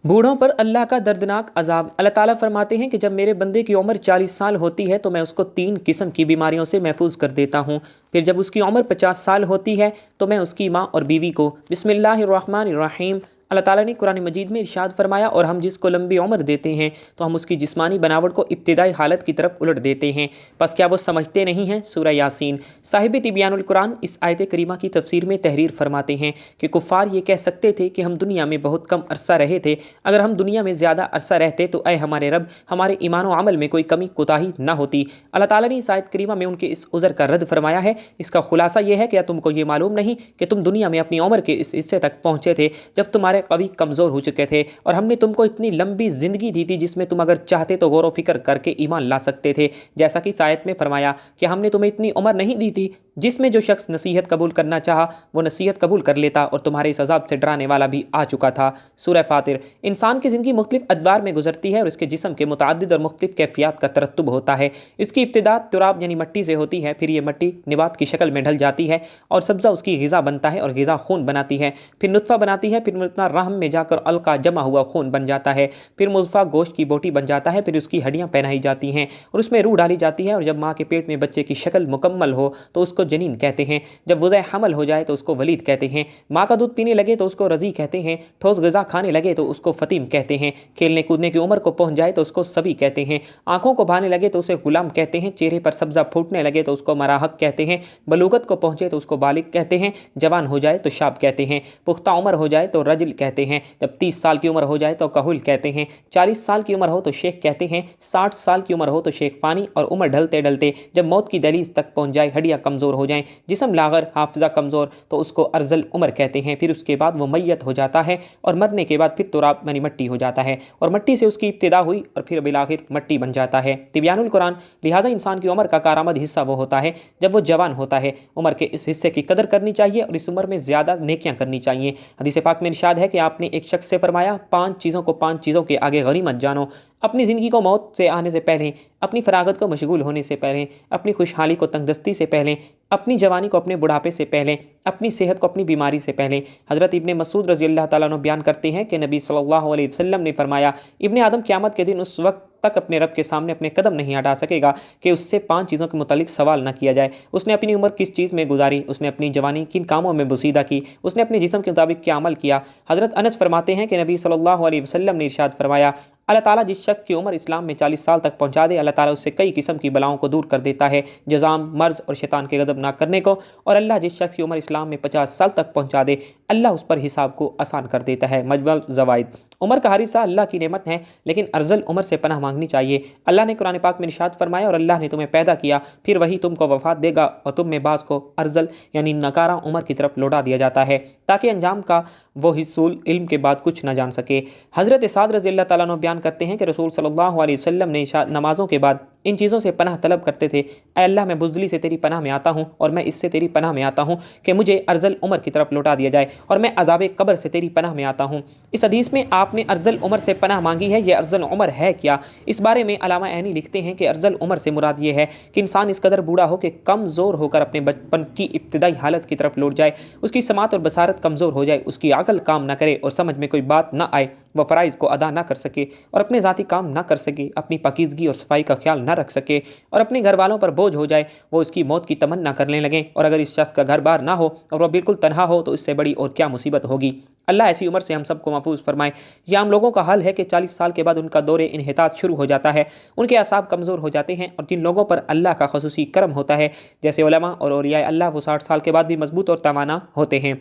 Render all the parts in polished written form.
बूढ़ों पर अल्लाह का दर्दनाक अजाब। अल्लाह ताला फरमाते हैं कि जब मेरे बंदे की उम्र 40 साल होती है तो मैं उसको 3 किस्म की बीमारियों से महफूज कर देता हूँ। फिर जब उसकी उम्र 50 साल होती है तो मैं उसकी माँ और बीवी को बिस्मिल्लाहिर्रहमानिर्रहीम। अल्लाह ताला ने कुरान मजीद में इरशाद फरमाया, और हम जिसको लंबी उम्र देते हैं तो हम उसकी जिस्मानी बनावट को इब्तिदाई हालत की तरफ उलट देते हैं। बस क्या वो समझते नहीं हैं? सूरह यासीन। साहिब तिबियानुल कुरान इस आयत करीमा की तफसीर में तहरीर फरमाते हैं कि कुफ़ार ये कह सकते थे कि हम दुनिया में बहुत कम अरसा रहे थे, अगर हम दुनिया में ज़्यादा अरसा रहते तो ऐ हमारे रब, हमारे ईमान व अमल में कोई कमी कोताही ना होती। अल्लाह ताला ने इस आयत करीमा में उनके इस उज़र का रद्द फरमाया है। इसका खुलासा यह है कि क्या तुमको ये मालूम नहीं कि तुम दुनिया में अपनी उम्र के इस हिस्से तक पहुँचे थे जब तुम्हारे कवि कमज़ोर हो चुके थे, और हमने तुमको इतनी लंबी ज़िंदगी दी थी जिसमें तुम अगर चाहते तो गौर व फिक्र करके ईमान ला सकते थे। जैसा कि इस आयत में फरमाया कि हमने तुम्हें इतनी उम्र नहीं दी थी जिसमें जो शख्स नसीहत कबूल करना चाहा वो नसीहत कबूल कर लेता, और तुम्हारे इस अज़ाब से डराने वाला भी आ चुका था। सूरह फातिर। इंसान की ज़िंदगी मुख्तलिफ अदवार में गुजरती है और इसके जिस्म के मुतअद्दिद और मुख्तलिफ कैफियत का तरत्तुब होता है। इसकी इब्तिदा तुराब यानी मट्टी से होती है, फिर ये मट्टी निबात की शक्ल में ढल जाती है और सब्ज़ा उसकी ग़िज़ा बनता है, और ग़िज़ा खून बनाती है, फिर नुत्फ़ा बनाती है, फिर नुत्फ़ा रहम में जाकर अलका जमा हुआ खून बन जाता है, फिर मुज़फ़ा गोश्त की बोटी बन जाता है, फिर उसकी हड्डियाँ पहनाई जाती हैं और उसमें रूह डाली जाती है, और जब माँ के पेट में बच्चे की शक्ल मुकम्मल हो तो उसको जनीन कहते हैं। जब वज़े हमल हो जाए तो उसको वलीद कहते हैं। माँ का दूध पीने लगे तो उसको रज़ी कहते हैं। ठोस ग़िज़ा खाने लगे तो उसको फ़तीम कहते हैं। खेलने कूदने की उम्र को पहुँच जाए तो उसको सभी कहते हैं। आँखों को भाने लगे तो उसे गुलाम कहते हैं। चेहरे पर सब्ज़ा फूटने लगे तो उसको मराहक कहते हैं। बलूगत को पहुँचे तो उसको बालिग कहते हैं। जवान हो जाए तो शाब कहते हैं। पुख्ता उम्र हो जाए तो रजल कहते हैं। जब 30 साल की उम्र हो जाए तो कहुल कहते हैं। 40 साल की उम्र हो तो शेख कहते हैं। 60 साल की उम्र हो तो शेख फ़ानी, और उम्र ढलते ढलते जब मौत की दहलीज तक पहुँच जाए, हड्डियाँ कमज़ोर हो जाएँ, जिस्म लागर, हाफिज़ा कमज़ोर, तो उसको अर्ज़ल उम्र कहते हैं। फिर उसके बाद वो मैयत हो जाता है, और मरने के बाद फिर तुराब यानी मट्टी हो जाता है, और मट्टी से उसकी इब्तिदा हुई और फिर बिलाखिर मट्टी बन जाता है। तिबियानुल कुरान। लिहाजा इंसान की उम्र का कारआमद हिस्सा वो होता है जब वो जवान होता है। उम्र के इस हिस्से की कदर करनी चाहिए और इस उम्र में ज़्यादा नेकियां करनी चाहिए। हदीस पाक में इरशाद है कि आपने एक शख्स से फरमाया, 5 चीज़ों के आगे गनीमत जानो। अपनी ज़िंदगी को मौत से आने से पहले, अपनी फरागत को मशगूल होने से पहले, अपनी खुशहाली को तंगदस्ती से पहले, अपनी जवानी को अपने बुढ़ापे से पहले, अपनी सेहत को अपनी बीमारी से पहले। हज़रत इब्ने मसूद रज़ी अल्लाह ताला अन्हु बयान करते हैं कि नबी सल्लल्लाहु अलैहि वसल्लम ने फरमाया, इब्ने आदम क़यामत के दिन उस वक्त तक अपने रब के सामने अपने कदम नहीं हटा सकेगा कि उससे 5 चीज़ों के मुतालिक सवाल न किया जाए। उसने अपनी उम्र किस चीज़ में गुजारी, उसने अपनी जवानी किन कामों में बुसीदा की, उसने अपने जिस्म के मुताबिक क्या अमल किया। हज़रत अनस फरमाते हैं कि नबी सल्लल्लाहु अलैहि वसल्लम ने इरशाद फरमाया, अल्लाह ताला जिस शख्स की उम्र इस्लाम में 40 साल तक पहुंचा दे, अल्लाह ताला उससे कई किस्म की बलाओं को दूर कर देता है, जज़ाम, मर्ज़ और शैतान के गज़ब ना करने को। और अल्लाह जिस शख्स की उम्र इस्लाम में 50 साल तक पहुंचा दे, अल्लाह उस पर हिसाब को आसान कर देता है। मजमुअल ज़वाइद। उम्र का हर हिस्सा अल्लाह की नेमत है, लेकिन अर्ज़ल उम्र से पनाह मांगनी चाहिए। अल्लाह ने कुरान पाक में इरशाद फरमाया, और अल्लाह ने तुम्हें पैदा किया, फिर वही तुमको वफ़ात देगा, और तुम में बाज़ को अर्ज़ल यानी नकारा उम्र की तरफ लौटा दिया जाता है, ताकि अंजाम का वो हिस्सूल इल्म के बाद कुछ न जान सके। हज़रत साद रज़ी अल्लाह ताला अन्हु बयान करते हैं कि रसूल सल्लल्लाहु अलैहि वसल्लम ने नमाज़ों के बाद इन चीज़ों से पनाह तलब करते थे, ऐ अल्लाह मैं बुज़दिली से तेरी पनाह में आता हूँ, और मैं इससे तेरी पनाह में आता हूँ कि मुझे अर्ज़ल उम्र की तरफ लौटा दिया जाए, और मैं अज़ाब कब्र से तेरी पनाह में आता हूँ। इस हदीस में आपने अर्ज़ल उम्र से पनाह मांगी है। ये अर्ज़ल उम्र है क्या? इस बारे में अल्लामा ऐनी लिखते हैं कि अर्ज़ल उम्र से मुराद ये है कि इंसान इस कदर बूढ़ा हो कि कमज़ोर होकर अपने बचपन की इब्तिदाई हालत की तरफ लौट जाए, उसकी समात और बसारत कमज़ोर हो जाए, उसकी अक़ल काम न करे और समझ में कोई बात न आए, वह फ़राइज़ को अदा ना कर सके और अपने ज़ाती काम ना कर सके, अपनी पाकीज़गी और सफाई का ख्याल ना रख सके, और अपने घर वालों पर बोझ हो जाए, वो इसकी मौत की तमन्ना करने लगें। और अगर इस शख्स का घर बार ना हो और वह बिल्कुल तनहा हो तो इससे बड़ी और क्या मुसीबत होगी। अल्लाह ऐसी उम्र से हम सबको महफूज फरमाए। यह आम लोगों का हाल है कि 40 साल के बाद उनका दौरे इन्हितात शुरू हो जाता है, उनके असाब कमज़ोर हो जाते हैं, और जिन लोगों पर अल्लाह का ख़ुसूसी करम होता है जैसे उलमा और औलिया अल्लाह, वो 60 साल के बाद भी मजबूत और तवाना होते हैं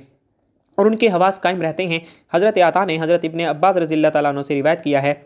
और उनके हवास कायम रहते हैं। हज़रत अता ने हज़रत इब्ने अब्बास रज़ी अल्लाह ताला अन्हु से रिवायत किया है,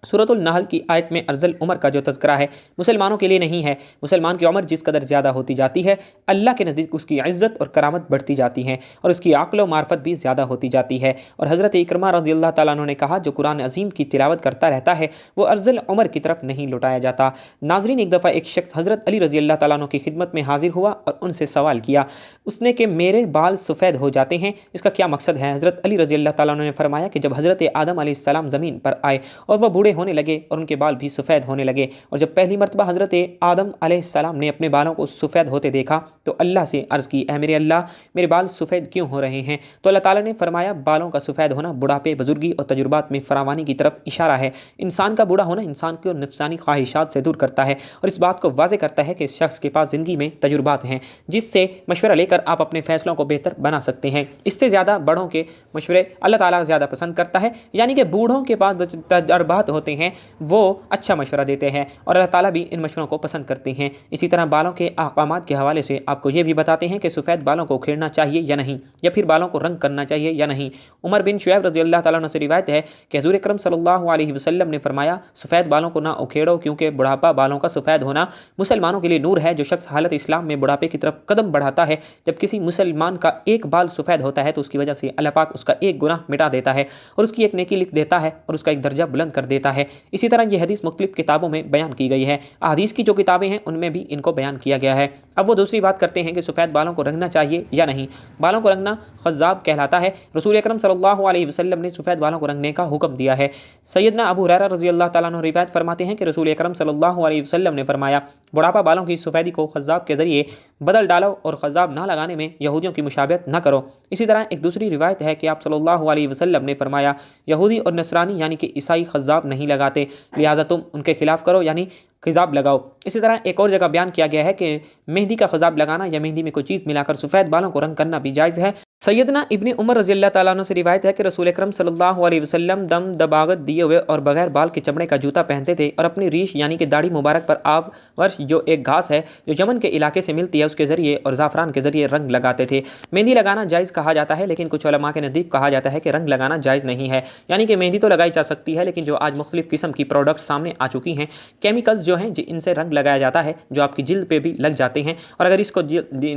सूरतुल नहल की आयत में अर्ज़ल उम्र का जो तज़किरा है मुसलमानों के लिए नहीं है। मुसलमान की उम्र जिस कदर ज़्यादा होती जाती है, अल्लाह के नज़दीक उसकी इज़्ज़त और करामत बढ़ती जाती है, और उसकी अक़्ल व मार्फत भी ज़्यादा होती जाती है। और हज़रत इक्रमा रज़ी अल्लाह ताला अन्हु ने कहा, जो कुरान अज़ीम की तिलावत करता रहता है वो अर्ज़ल उम्र की तरफ नहीं लौटाया जाता। नाज़रीन, एक दफ़ा एक शख्स हज़रत अली रज़ी अल्लाह ताला अन्हु की खिदमत में हाजिर हुआ और उनसे सवाल किया उसने कि मेरे बाल सफ़ेद हो जाते हैं, इसका क्या मकसद है? हज़रत अली रज़ी अल्लाह ताला अन्हु ने फरमाया कि जब हज़रत आदम अलैहिस्सलाम ज़मीन पर आए और वह बूढ़े होने लगे और उनके बाल भी सफ़ेद होने लगे। और जब पहली मरतबा हज़रत आदम अलैहिस्सलाम ने अपने बालों को सफ़ेद होते देखा तो अल्लाह से अर्ज़ की, ऐ मेरे अल्लाह, मेरे बाल सफ़ेद क्यों हो रहे हैं? तो अल्लाह ताला ने फरमाया, बालों का सफ़ेद होना बुढ़ापे, बुजुर्गी और तजुर्बात में फरावानी की तरफ इशारा है। इंसान का बूढ़ा होना इंसान को नफ्सानी ख्वाहिशात से दूर करता है और इस बात को वाज़े करता है कि इस शख्स के पास ज़िंदगी में तजुर्बात हैं, जिससे मशवरा लेकर आप अपने फ़ैसलों को बेहतर बना सकते हैं। इससे ज़्यादा बड़ों के मशवरे अल्लाह ताला ज़्यादा पसंद करता है, यानी कि बूढ़ों के पास जो तजुर्बात होते हैं वो अच्छा मशवरा देते हैं और अल्लाह ताला भी इन मशवरों को पसंद करते हैं। इसी तरह बालों के अहकामात के हवाले से आपको ये भी बताते हैं कि सफ़ेद बालों को उखेड़ना चाहिए या नहीं, या फिर बालों को रंग करना चाहिए या नहीं। उमर बिन शुऐब रज़ी अल्लाह ताला अन्हु से रिवायत है कि हुज़ूर अकरम सल्लल्लाहु अलैहि वसल्लम ने फरमाया, सफ़ेद बालों को ना उखेड़ो, क्योंकि बुढ़ापा बालों का सफ़ेद होना मुसलमानों के लिए नूर है। जो शख्स हालत इस्लाम में बुढ़ापे की तरफ कदम बढ़ाता है, जब किसी मुसलमान का एक बाल सफ़ेद होता है तो उसकी वजह से अल्लाह पाक उसका एक गुनाह मिटा देता है और उसकी एक नेकी लिख देता है और उसका एक दर्जा बुलंद कर देता है। इसी तरह ये हदीस मुख्तलिफ किताबों में बयान की गई है। हदीस की जो किताबें हैं उनमें भी इनको बयान किया गया है। अब वो दूसरी बात करते हैं कि सफ़ेद बालों को रंगना चाहिए या नहीं। बालों को रंगना ख़ज़्ज़ाब कहलाता है। रसूल अकरम सल्लल्लाहु अलैहि वसल्लम ने सफ़ेद बालों को रंगने का हुक्म दिया है। सैयदना अबू हुरैरा रज़ी अल्लाह ताला अन्हु रिवायत फरमाते हैं कि रसूल अकरम सल्लल्लाहु अलैहि वसल्लम ने फरमाया, बुढ़ापा बालों की सफ़ेदी को ख़ज़्ज़ाब के ज़रिए बदल डालो और ख़ज़्ज़ाब ना लगाने में यहूदियों की मुशाबहत न करो। इसी तरह एक दूसरी रिवायत है कि आप सल्लल्लाहु अलैहि वसल्लम ने फरमाया, यहूदी और नसरानी यानी कि ईसाई ख़ज़्ज़ाब नहीं लगाते, लिहाजा तुम उनके खिलाफ़ करो, यानी ख़िज़ाब लगाओ। इसी तरह एक और जगह बयान किया गया है कि मेहंदी का ख़ज़ाब लगाना या मेहंदी में कोई चीज़ मिलाकर सफ़ेद बालों को रंग करना भी जायज़ है। सैयदना इब्न उमर रज़ी अल्लाह ताला अन्हु से रिवायत है कि रसूल अकरम सल्लल्लाहु अलैहि वसल्लम दम दबागत दिए हुए और बगैर बाल के चमड़े का जूता पहनते थे और अपनी रीश यानी कि दाढ़ी मुबारक पर आब वर्ष जो एक घास है जो यमन के इलाके से मिलती है उसके ज़रिए और ज़ाफ़रान के ज़रिए रंग लगाते थे। मेहंदी लगाना जायज़ कहा जाता है, लेकिन कुछ उलमा के नज़दीक कहा जाता है कि रंग लगाना जायज़ नहीं है। यानी कि मेहंदी तो लगाई जा सकती है, लेकिन जो आज मुख्तलिफ़ किस्म की प्रोडक्ट्स सामने आ चुकी हैं, केमिकल्स जो हैं इनसे रंग लगाया जाता है जो आपकी जिल्द पे भी लग जाते हैं और अगर इसको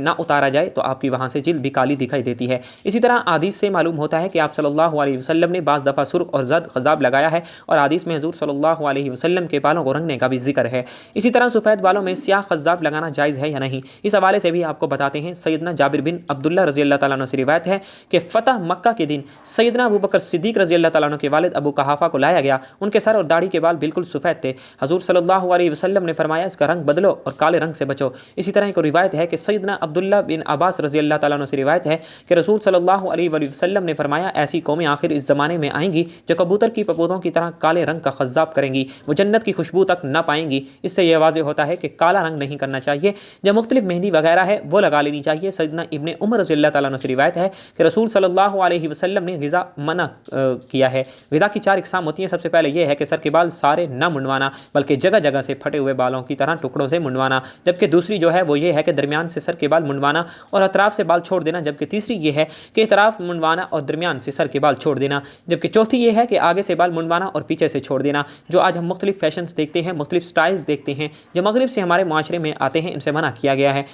ना उतारा जाए तो आपकी वहाँ से जिल्द भी काली दिखाई देती है। इसी तरह हदीस से मालूम होता है कि आप सल्लल्लाहु अलैहि वसल्लम ने बाज़ दफ़ा सुर्ख और ज़र्द ख़ज़ाब लगाया है और हदीस में हुज़ूर सल्लल्लाहु अलैहि वसल्लम के बालों को रंगने का भी जिक्र है। इसी तरह सफ़ेद बालों में स्याह ख़ज़ाब लगाना जायज़ है या नहीं, इस हवाले से भी आपको बताते हैं। सैयदना जाबिर बिन अब्दुल्लाह रज़ी अल्लाह ताला अन्हु से रिवायत है कि फ़तह मक्का के दिन सैयदना अबू बकर सिद्दीक़ रज़ी अल्लाह ताला अन्हु के वालिद अबू कहाफ़ा को लाया गया। उनके सर और दाढ़ी के बाल बिल्कुल सफ़ेद थे। हुज़ूर सल्लल्लाहु अलैहि वसल्लम ने फरमाया, इसका रंग बदलो और काले रंग से बचो। इसी तरह एक रिवायत है कि सैयदना अब्दुल्लाह बिन अब्बास रज़ी अल्लाह ताला अन्हु से रिवायत है कि रसूल सल्लल्लाहु अलैहि वसल्लम ने फरमाया, ऐसी कौमें आखिर इस ज़माने में आएंगी जो कबूतर की पपोतों की तरह काले रंग का ख़ज़ाब करेंगी, वो जन्नत की खुशबू तक न पाएंगी। इससे यह वाज़े होता है कि काला रंग नहीं करना चाहिए। जो मुख्तलिफ मेहंदी वगैरह है वो लगा लेनी चाहिए। सैयदना इब्न उमर रज़ी अल्लाह ताला अन्हु से रिवायत है कि रसूल सल्लल्लाहु अलैहि वसल्लम ने ग़िज़ा मना किया है। ग़िज़ा की 4 इक़साम होती हैं। सबसे पहले यह है कि सर के बाल सारे न मुंडवाना, बल्कि जगह जगह से फटे हुए बालों की तरह टुकड़ों से मुंडवाना। जबकि दूसरी जो है वो ये है कि दरमियान से सर के बाल मुंडवाना और अतराफ़ से बाल छोड़ देना। जबकि तीसरी ये है कि अतराफ़ मुंडवाना और दरमियान से सर के बाल छोड़ देना। जबकि चौथी ये है कि आगे से बाल मुंडवाना और पीछे से छोड़ देना। जो आज हम मुख्तलिफ फैशंस देखते हैं, मुख्तलिफ स्टाइल्स देखते हैं जो मगरिब से हमारे माशरे में आते हैं, इनसे मना किया गया है।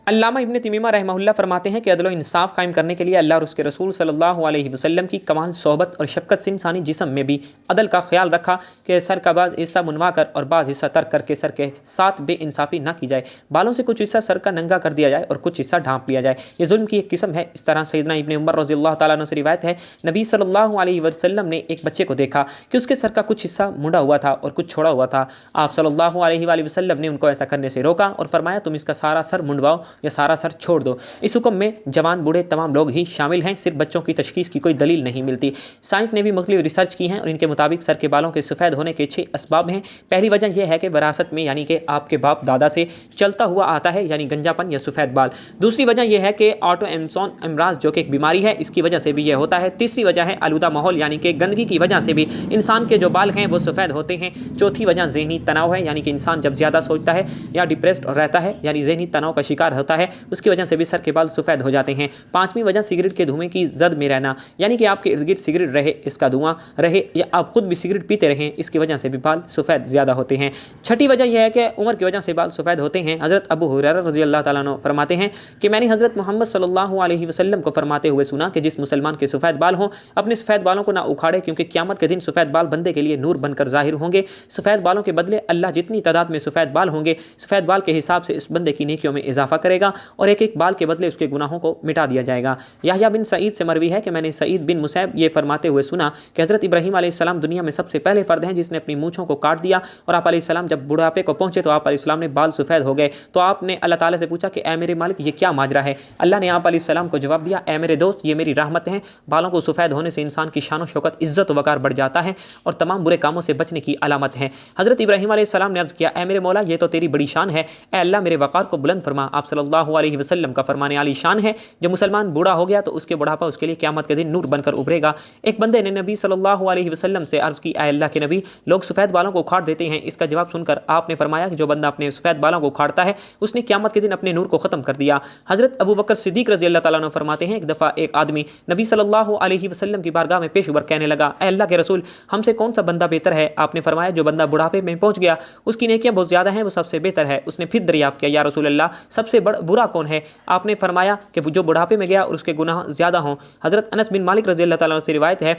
अल्लामा इब्न तैमिया रहमहुल्लाह फरमाते हैं कि अदल और इंसाफ कायम करने के लिए अल्लाह और उसके रसूल सल्लल्लाहु अलैहि वसल्लम की कमाल सोहबत और शफ़क़त से इंसानी जिस्म में भी अदल का ख्याल रखा कि सर का बाज़ हिस्सा मुनवा कर और बाज़ हिस्सा तर्क करके सर के साथ बेइंसाफ़ी ना की जाए। बालों से कुछ हिस्सा सर का नंगा कर दिया जाए और कुछ हिस्सा ढांप लिया जाए। ये जुल्म की एक किस्म है। इस तरह सैयदना इब्न उमर रज़ियल्लाहु ताला अन्हु से रिवायत है, नबी सल्लल्लाहु अलैहि वसल्लम ने एक बच्चे को देखा कि उसके सर का कुछ हिस्सा मुड़ा हुआ था और कुछ छोड़ा हुआ था। आप सल्लल्लाहु अलैहि वसल्लम ने उनको ऐसा करने से रोका और फरमाया, तुम इसका सारा सर मुंडवाओ या सारा सर छोड़ दो। इस हुक्म में जवान बूढ़े तमाम लोग ही शामिल हैं, सिर्फ बच्चों की तशखीस की कोई दलील नहीं मिलती। साइंस ने भी मुख्तलिफ रिसर्च की हैं और इनके मुताबिक सर के बालों के सफ़ेद होने के 6 असबाब हैं। पहली वजह यह है कि विरासत में यानी कि आपके बाप दादा से चलता हुआ आता है, यानी गंजापन या सफ़ेद बाल। दूसरी वजह यह है कि ऑटो एम्सोन अमराज जो कि एक बीमारी है, इसकी वजह से भी यह होता है। तीसरी वजह है आलूदा माहौल यानी कि गंदगी की वजह से भी इंसान के जो बाल हैं वो सफ़ेद होते हैं। चौथी वजह ज़हनी तनाव है, यानी कि इंसान जब ज़्यादा सोचता है या डिप्रेस्ड रहता है यानी ज़हनी तनाव का शिकार होता है, उसकी वजह से भी सर के बाल सफ़ेद हो जाते हैं। पांचवी वजह सिगरेट के धुएं की जद में रहना, यानी कि आपके इर्द गिर्द सिगरेट रहे, इसका धुआं रहे या आप खुद भी सिगरेट पीते रहें, इसकी वजह से भी बाल सफ़ेद ज़्यादा होते हैं। छठी वजह यह है कि उम्र की वजह से बाल सफ़ेद होते हैं। हज़रत अबू हुरैरा रज़ी अल्लाह ताला अन्हु फरमाते हैं कि मैंने हज़रत मोहम्मद सल्लल्लाहु अलैहि वसल्लम को फरमाते हुए सुना कि जिस मुसलमान के सफ़ेद बाल हों अपने सफ़ेद बालों को ना उखाड़े, क्योंकि क़यामत के दिन सफ़ेद बाल बंदे के लिए नूर बनकर ज़ाहिर होंगे। सफ़ेद बालों के बदले अल्लाह जितनी तादाद में सफ़ेद बाल होंगे, सफ़ेद बाल के हिसाब से इस बंदे की नेकियों में इजाफा करेगा। کرے گا اور ایک ایک بال کے بدلے اس کے گناہوں کو مٹا دیا جائے گا۔ یحییٰ بن سعید سے مروی ہے کہ میں نے سعید بن مسیب یہ فرماتے ہوئے سنا کہ حضرت ابراہیم علیہ السلام دنیا میں سب سے پہلے فرد ہیں جس نے اپنی مونچھوں کو کاٹ دیا، اور آپ علیہ السلام جب بڑھاپے کو پہنچے تو آپ علیہ السلام نے بال سفید ہو گئے، تو آپ نے اللہ تعالیٰ سے پوچھا کہ اے میرے مالک یہ کیا ماجرا ہے؟ اللہ نے آپ علیہ السلام کو جواب دیا، اے میرے دوست یہ میری رحمت ہیں، بالوں کو سفید ہونے سے انسان کی شان و شوکت، عزت و وقار بڑھ جاتا ہے اور تمام برے کاموں سے بچنے کی علامت ہے۔ حضرت ابراہیم علیہ السلام نے عرض کیا، اے میرے مولا یہ تو تیری بڑی شان ہے، اے اللہ میرے وقار کو بلند فرما۔ آپ صلی اللہ علیہ وسلم کا فرمان عالی شان ہے، جب مسلمان بوڑھا ہو گیا تو اس کے بڑھاپا اس کے لیے قیامت کے دن نور بن کر ابھرے گا۔ ایک بندے نے نبی صلی اللہ علیہ وسلم سے عرض کی، اے اللہ کے نبی لوگ سفید بالوں کو اکھاڑ دیتے ہیں، اس کا جواب سن کر آپ نے فرمایا کہ جو بندہ اپنے سفید بالوں کو اکھاڑتا ہے اس نے قیامت کے دن اپنے نور کو ختم کر دیا۔ حضرت ابو بکر صدیق رضی اللہ تعالیٰ عنہ فرماتے ہیں، ایک دفعہ ایک آدمی نبی صلی اللہ علیہ وسلم کی بارگاہ میں پیش ابر کہنے لگا، اے اللہ کے رسول ہم سے کون سا بندہ بہتر ہے؟ آپ نے فرمایا جو بندہ بڑھاپے میں پہنچ گیا اس کی نیکیاں بہت زیادہ ہیں، وہ سب سے بہتر ہے۔ اس نے پھر دریافت کیا، یا رسول اللہ سب سے برا کون ہے؟ آپ نے فرمایا کہ جو بڑھاپے میں گیا اور اس کے گناہ زیادہ ہوں۔ حضرت انس بن مالک رضی اللہ تعالیٰ عنہ سے روایت ہے،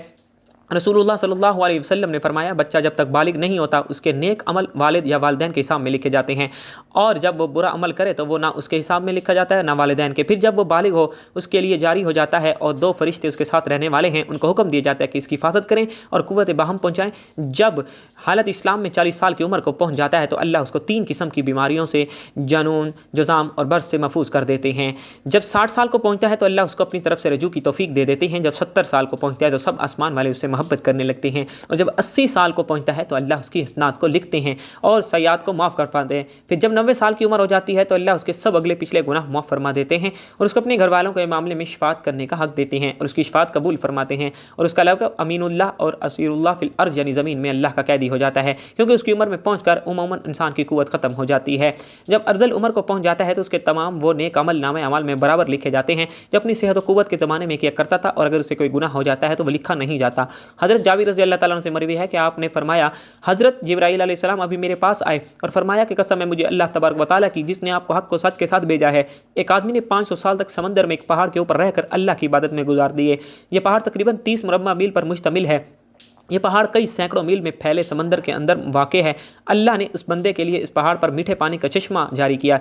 رسول اللہ صلی اللہ علیہ وسلم نے فرمایا، بچہ جب تک بالغ نہیں ہوتا اس کے نیک عمل والد یا والدین کے حساب میں لکھے جاتے ہیں، اور جب وہ برا عمل کرے تو وہ نہ اس کے حساب میں لکھا جاتا ہے نہ والدین کے۔ پھر جب وہ بالغ ہو اس کے لیے جاری ہو جاتا ہے، اور دو فرشتے اس کے ساتھ رہنے والے ہیں، ان کو حکم دیا جاتا ہے کہ اس کی حفاظت کریں اور قوت باہم پہنچائیں۔ جب حالت اسلام میں 40 سال کی عمر کو پہنچ جاتا ہے تو اللہ اس کو 3 قسم کی بیماریوں سے، جنون، جزام اور برس سے محفوظ کر دیتے ہیں۔ جب 60 سال کو پہنچتا ہے تو اللہ اس کو اپنی طرف سے رجوع کی توفیق دے دیتے ہیں۔ جب 70 سال کو پہنچتا ہے تو سب آسمان والے اس سے محبت کرنے لگتے ہیں، اور جب 80 سال کو پہنچتا ہے تو اللہ اس کی حسنات کو لکھتے ہیں اور سیئات کو معاف کر پاتے ہیں۔ پھر جب 90 سال کی عمر ہو جاتی ہے تو اللہ اس کے سب اگلے پچھلے گناہ معاف فرما دیتے ہیں، اور اس کو اپنے گھر والوں کے معاملے میں شفاعت کرنے کا حق دیتے ہیں اور اس کی شفاعت قبول فرماتے ہیں، اور اس کا لقب امین اللہ اور اسیر اللہ فی الارض یعنی زمین میں اللہ کا قیدی ہو جاتا ہے، کیونکہ اس کی عمر میں پہنچ کر عموماً انسان کی قوت ختم ہو جاتی ہے۔ جب ارذل عمر کو پہنچ جاتا ہے تو اس کے تمام وہ نیک عمل نامہ اعمال میں برابر لکھے جاتے ہیں جو اپنی صحت و قوت کے زمانے میں کیا کرتا تھا، اور اگر اسے کوئی گناہ ہو جاتا ہے تو وہ لکھا نہیں جاتا۔ حضرت جابر رضی اللہ تعالیٰ عنہ سے مروی ہے کہ آپ نے فرمایا، حضرت جبرائیل علیہ السلام ابھی میرے پاس آئے اور فرمایا کہ قسم ہے مجھے اللہ تبارک و تعالیٰ کی جس نے آپ کو حق کو سچ کے ساتھ بھیجا ہے، ایک آدمی نے 500 سال تک سمندر میں ایک پہاڑ کے اوپر رہ کر اللہ کی عبادت میں گزار دیے۔ یہ پہاڑ تقریباً 30 مربع میل پر مشتمل ہے۔ یہ پہاڑ کئی سینکڑوں میل میں پھیلے سمندر کے اندر واقع ہے۔ اللہ نے اس بندے کے لیے اس پہاڑ پر میٹھے پانی کا چشمہ جاری کیا،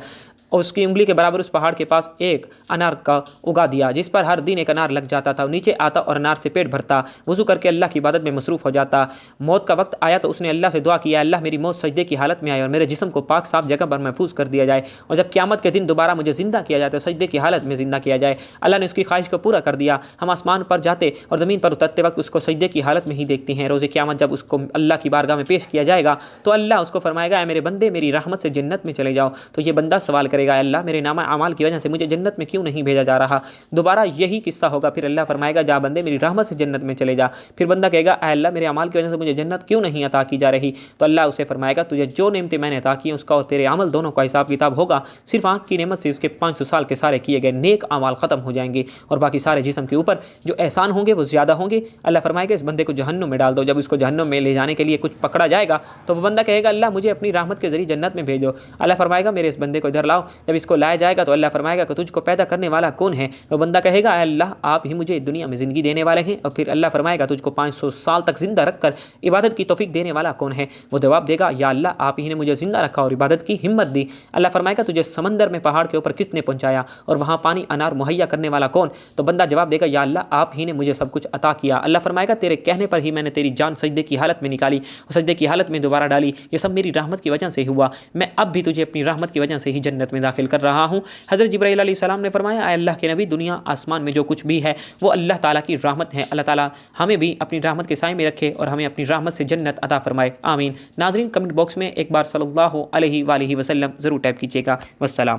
اور اس کی انگلی کے برابر اس پہاڑ کے پاس ایک انار کا اگا دیا، جس پر ہر دن ایک انار لگ جاتا تھا۔ نیچے آتا اور انار سے پیٹ بھرتا، وضو کر کے اللہ کی عبادت میں مصروف ہو جاتا۔ موت کا وقت آیا تو اس نے اللہ سے دعا کیا، اللہ میری موت سجدے کی حالت میں آئے اور میرے جسم کو پاک صاف جگہ پر محفوظ کر دیا جائے، اور جب قیامت کے دن دوبارہ مجھے زندہ کیا جائے تو سجدے کی حالت میں زندہ کیا جائے۔ اللہ نے اس کی خواہش کو پورا کر دیا۔ ہم آسمان پر جاتے اور زمین پر اترتے وقت اس کو سجدے کی حالت میں ہی دیکھتے ہیں۔ روز قیامت جب اس کو اللہ کی بارگاہ میں پیش کیا جائے گا تو اللہ اس کو فرمائے گا، اے میرے بندے میری رحمت سے جنت میں چلے جاؤ۔ تو یہ بندہ سوال کرے گا، اللہ میرے نامہ اعمال کی وجہ سے مجھے جنت میں کیوں نہیں بھیجا جا رہا؟ دوبارہ یہی قصہ ہوگا، پھر اللہ فرمائے گا، جا بندے میری رحمت سے جنت میں چلے جا۔ پھر بندہ کہے گا، اے اللہ میرے اعمال کی وجہ سے مجھے جنت کیوں نہیں عطا کی جا رہی؟ تو اللہ اسے فرمائے گا، تجھے جو نعمتیں میں نے عطا کی ہیں اس کا اور تیرے عمل دونوں کا حساب کتاب ہوگا۔ صرف آنکھ کی نعمت سے اس کے 500 سال کے سارے کیے گئے نیک اعمال ختم ہو جائیں گے، اور باقی سارے جسم کے اوپر جو احسان ہوں گے وہ زیادہ ہوں گے۔ اللہ فرمائے گا، اس بندے کو جہنم میں ڈال دو۔ جب اس کو جہنم میں لے جانے کے لیے کچھ پکڑا جائے گا تو وہ بندہ کہے گا، اللہ مجھے اپنی رحمت کے ذریعے جنت میں بھیجو۔ اللہ فرمائے گا، میرے اس بندے کو ادھر لاؤ۔ جب اس کو لایا جائے گا تو اللہ فرمائے گا کہ تجھ کو پیدا کرنے والا کون ہے؟ وہ بندہ کہے گا، اے اللہ آپ ہی مجھے دنیا میں زندگی دینے والے ہیں۔ اور پھر اللہ فرمائے گا، تجھ کو 500 سال تک زندہ رکھ کر عبادت کی توفیق دینے والا کون ہے؟ وہ جواب دے گا، یا اللہ آپ ہی نے مجھے زندہ رکھا اور عبادت کی ہمت دی۔ اللہ فرمائے گا، تجھے سمندر میں پہاڑ کے اوپر کس نے پہنچایا اور وہاں پانی انار مہیا کرنے والا کون؟ تو بندہ جواب دے گا، یا اللہ آپ ہی نے مجھے سب کچھ عطا کیا۔ اللہ فرمائے گا، تیرے کہنے پر ہی میں نے تیری جان سجدے کی حالت میں نکالی اور سجدے کی حالت میں دوبارہ ڈالی، یہ سب میری رحمت کی وجہ سے ہوا۔ میں اب بھی تجھے اپنی رحمت کی وجہ سے ہی جنت میں داخل کر رہا ہوں۔ حضرت جبرائیل علیہ السلام نے فرمایا، اے اللہ کے نبی دنیا آسمان میں جو کچھ بھی ہے وہ اللہ تعالیٰ کی رحمت ہے۔ اللہ تعالیٰ ہمیں بھی اپنی رحمت کے سائے میں رکھے اور ہمیں اپنی رحمت سے جنت عطا فرمائے، آمین۔ ناظرین کمنٹ باکس میں ایک بار صلی اللہ علیہ وآلہ وسلم ضرور ٹائپ کیجیے گا۔ والسلام۔